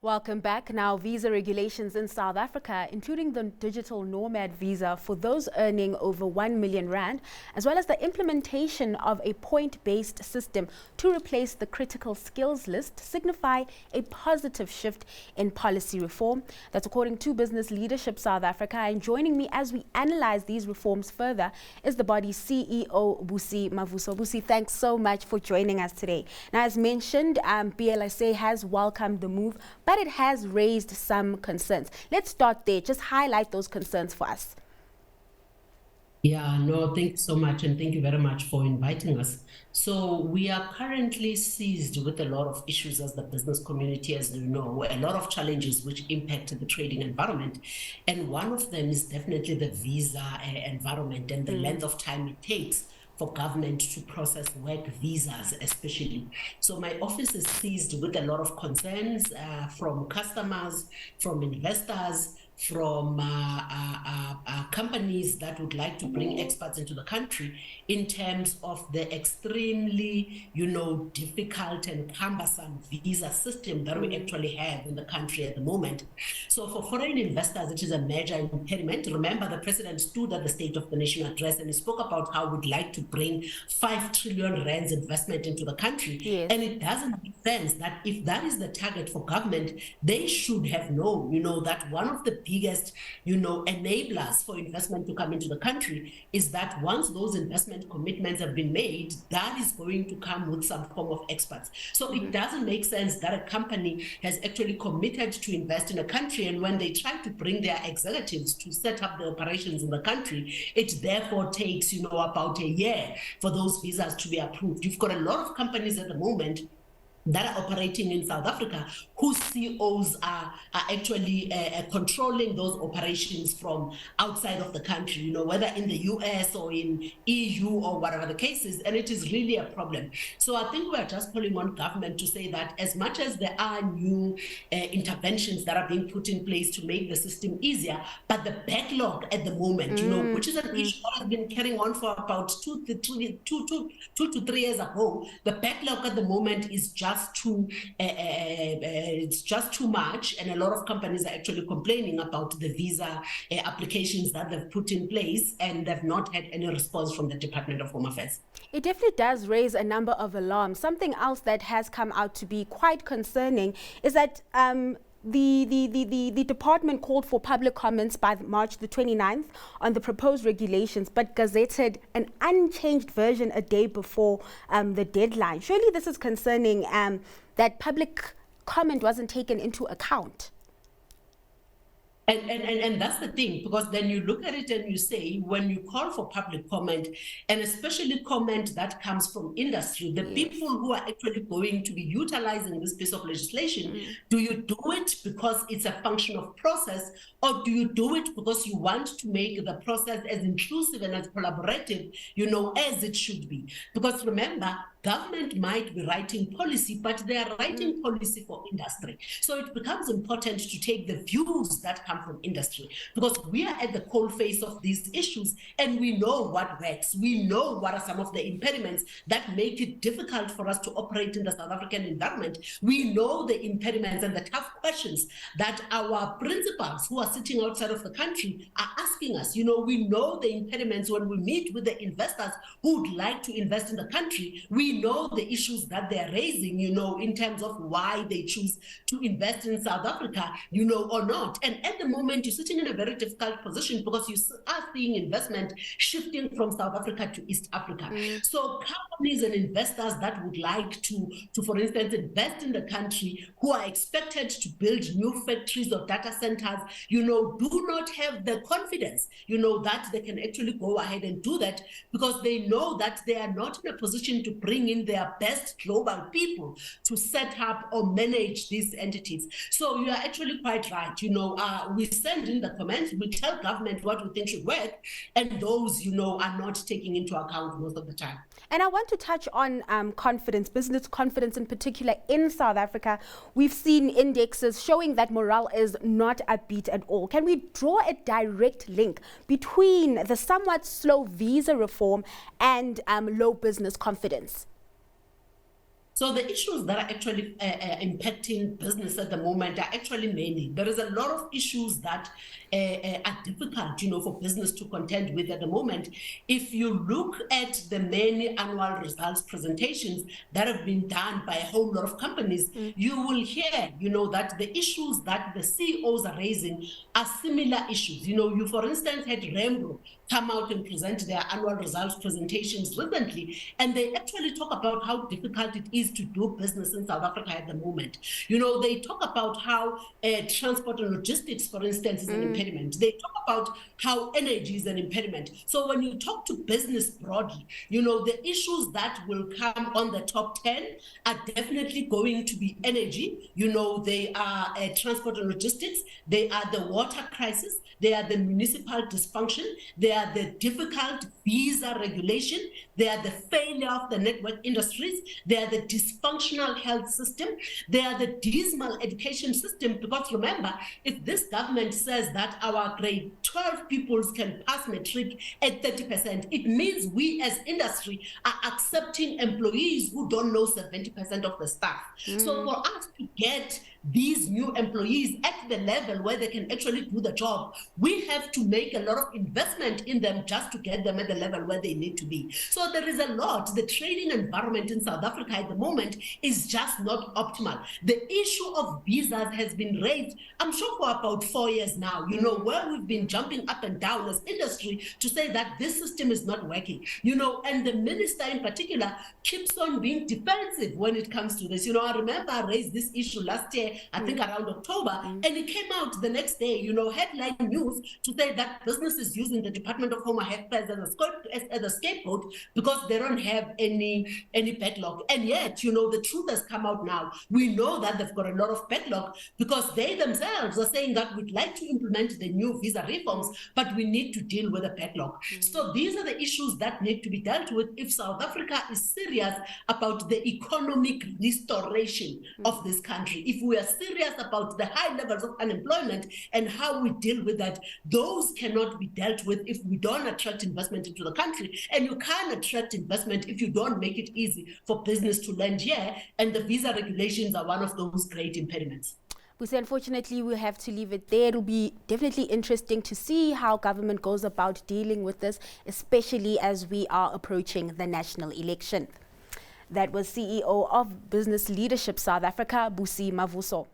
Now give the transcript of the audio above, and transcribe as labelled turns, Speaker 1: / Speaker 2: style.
Speaker 1: Welcome back. Now, visa regulations in South Africa, including the digital nomad visa for those earning over 1 million rand, as well as the implementation of a point-based system to replace the critical skills list, signify a positive shift in policy reform. That's according to Business Leadership South Africa. And joining me as we analyze these reforms further is the body's CEO, Busi Mavuso. Busi, thanks so much for joining us today. Now, as mentioned, BLSA has welcomed the move, but it has raised some concerns. Let's start there. Just highlight those concerns for us.
Speaker 2: Yeah, no, thank you so much. And thank you very much for inviting us. So we are currently seized with a lot of issues as the business community, as you know, a lot of challenges which impact the trading environment. And one of them is definitely the visa environment and the length of time it takes for government to process work visas, especially. So my office is seized with a lot of concerns from customers, from investors, from companies that would like to bring experts into the country in terms of the extremely, difficult and cumbersome visa system that we actually have in the country at the moment. So for foreign investors, it is a major impediment. Remember, the president stood at the State of the Nation address and he spoke about how we'd like to bring 5 trillion rands investment into the country.
Speaker 1: Yes.
Speaker 2: And it doesn't make sense that if that is the target for government, they should have known, that one of the biggest, enablers for investment to come into the country is that once those investment commitments have been made, that is going to come with some form of experts. So it doesn't make sense that a company has actually committed to invest in a country, and when they try to bring their executives to set up the operations in the country, it therefore takes, about a year for those visas to be approved. You've got a lot of companies at the moment that are operating in South Africa, whose CEOs are actually controlling those operations from outside of the country, whether in the US or in EU or whatever the case is, and it is really a problem. So I think we're just calling on government to say that as much as there are new interventions that are being put in place to make the system easier, but the backlog at the moment, which is an issue that has been carrying on for about 2 to 3 years ago, the backlog at the moment is just it's just too much, and a lot of companies are actually complaining about the visa applications that they've put in place, and they've not had any response from the Department of Home Affairs.
Speaker 1: It definitely does raise a number of alarms. Something else that has come out to be quite concerning is that the department called for public comments by March the 29th on the proposed regulations, but gazetted an unchanged version a day before the deadline. Surely this is concerning that public comment wasn't taken into account.
Speaker 2: And that's the thing, because then you look at it and you say, when you call for public comment, and especially comment that comes from industry, the people who are actually going to be utilizing this piece of legislation, do you do it because it's a function of process, or do you do it because you want to make the process as inclusive and as collaborative, as it should be? Because remember, government might be writing policy, but they are writing policy for industry. So it becomes important to take the views that come from industry, because we are at the cold face of these issues and we know what works. We know what are some of the impediments that make it difficult for us to operate in the South African environment. We know the impediments and the tough questions that our principals who are sitting outside of the country are asking us. We know the impediments when we meet with the investors who would like to invest in the country. We know the issues that they're raising, in terms of why they choose to invest in South Africa, or not. And at the moment, you're sitting in a very difficult position because you are seeing investment shifting from South Africa to East Africa. So companies and investors that would like to, for instance, invest in the country, who are expected to build new factories or data centers, do not have the confidence, that they can actually go ahead and do that, because they know that they are not in a position to bring in their best global people to set up or manage these entities. So you are actually quite right. We send in the comments, we tell government what we think should work, and those, are not taking into account most of the time.
Speaker 1: And I want to touch on confidence, business confidence in particular in South Africa. We've seen indexes showing that morale is not upbeat at all. Can we draw a direct link between the somewhat slow visa reform and low business confidence?
Speaker 2: So the issues that are actually impacting business at the moment are actually many. There is a lot of issues that are difficult, for business to contend with at the moment. If you look at the many annual results presentations that have been done by a whole lot of companies, you will hear, that the issues that the CEOs are raising are similar issues. You, for instance, had Rembo come out and present their annual results presentations recently, and they actually talk about how difficult it is to do business in South Africa at the moment. They talk about how transport and logistics, for instance, is an impediment. They talk about how energy is an impediment. So when you talk to business broadly, the issues that will come on the top 10 are definitely going to be energy. They are transport and logistics. They are the water crisis. They are the municipal dysfunction. They are the difficult visa regulation. They are the failure of the network industries. They are the dysfunctional health system. They are the dismal education system. Because remember, if this government says that our grade 12 pupils can pass matric at 30%, it means we as industry are accepting employees who don't know 70% of the staff. So for us to get these new employees at the level where they can actually do the job, we have to make a lot of investment in them just to get them at the level where they need to be. So there is a lot. The training environment in South Africa at the moment is just not optimal. The issue of visas has been raised, I'm sure, for about 4 years now, where we've been jumping up and down as industry to say that this system is not working, and the minister in particular keeps on being defensive when it comes to this. I remember I raised this issue last year, I think around October, and it came out the next day, headline news to say that business is using the Department of Home Affairs as a scapegoat because they don't have any backlog. And yet, the truth has come out now. We know that they've got a lot of backlog because they themselves are saying that we'd like to implement the new visa reforms, but we need to deal with the backlog. So these are the issues that need to be dealt with if South Africa is serious about the economic restoration of this country. If we are serious about the high levels of unemployment and how we deal with that, those cannot be dealt with if we don't attract investment into the country. And you can't attract investment if you don't make it easy for business to land here. And the visa regulations are one of those great impediments.
Speaker 1: Busi, unfortunately, we have to leave it there. It'll be definitely interesting to see how government goes about dealing with this, especially as we are approaching the national election. That was CEO of Business Leadership South Africa, Busi Mavuso.